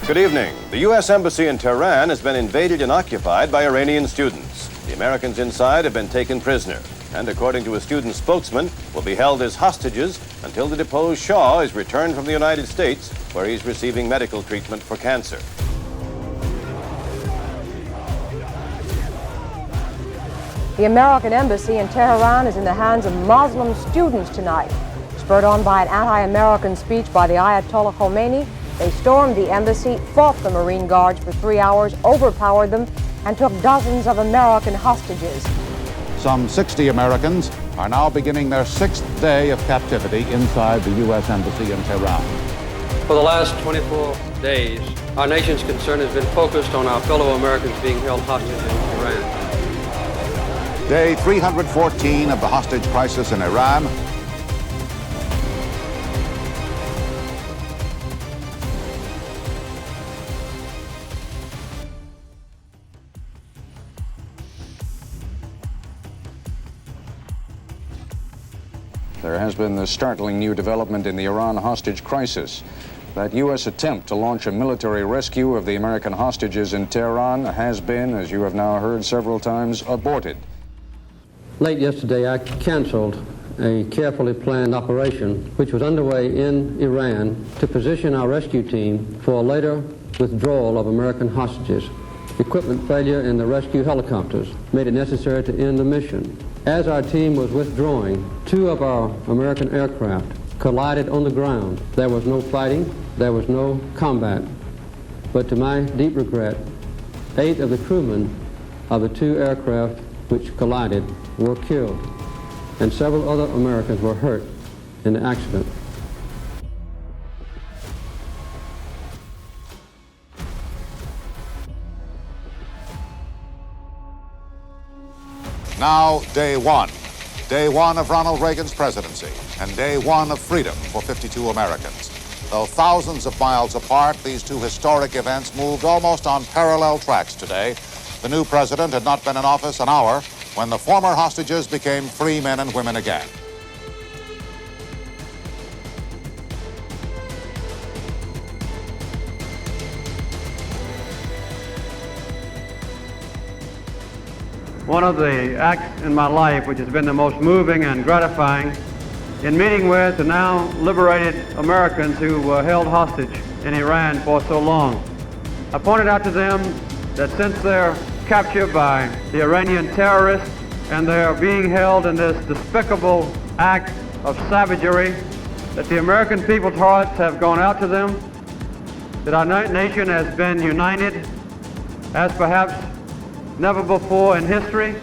Good evening. The U.S. Embassy in Tehran has been invaded and occupied by Iranian students. The Americans inside have been taken prisoner, and according to a student spokesman, will be held as hostages until the deposed Shah is returned from the United States, where he's receiving medical treatment for cancer. The American embassy in Tehran is in the hands of Muslim students tonight. Spurred on by an anti-American speech by the Ayatollah Khomeini, they stormed the embassy, fought the Marine Guards for 3 hours, overpowered them, and took dozens of American hostages. Some 60 Americans are now beginning their 6th day of captivity inside the U.S. Embassy in Tehran. For the last 24 days, our nation's concern has been focused on our fellow Americans being held hostage in Iran. Day 314 of the hostage crisis in Iran. There has been the startling new development in the Iran hostage crisis. That U.S. attempt to launch a military rescue of the American hostages in Tehran has been, as you have now heard several times, aborted. Late yesterday, I canceled a carefully planned operation which was underway in Iran to position our rescue team for a later withdrawal of American hostages. Equipment failure in the rescue helicopters made it necessary to end the mission. As our team was withdrawing, 2 of our American aircraft collided on the ground. There was no fighting, there was no combat. But to my deep regret, 8 of the crewmen of the 2 aircraft which collided were killed, and several other Americans were hurt in the accident. Now, day one of Ronald Reagan's presidency, and day one of freedom for 52 Americans. Though thousands of miles apart, these 2 historic events moved almost on parallel tracks today. The new president had not been in office an hour when the former hostages became free men and women again. One of the acts in my life which has been the most moving and gratifying in meeting with the now liberated Americans who were held hostage in Iran for so long. I pointed out to them that since their capture by the Iranian terrorists and their being held in this despicable act of savagery, that the American people's hearts have gone out to them, that our nation has been united as perhaps never before in history.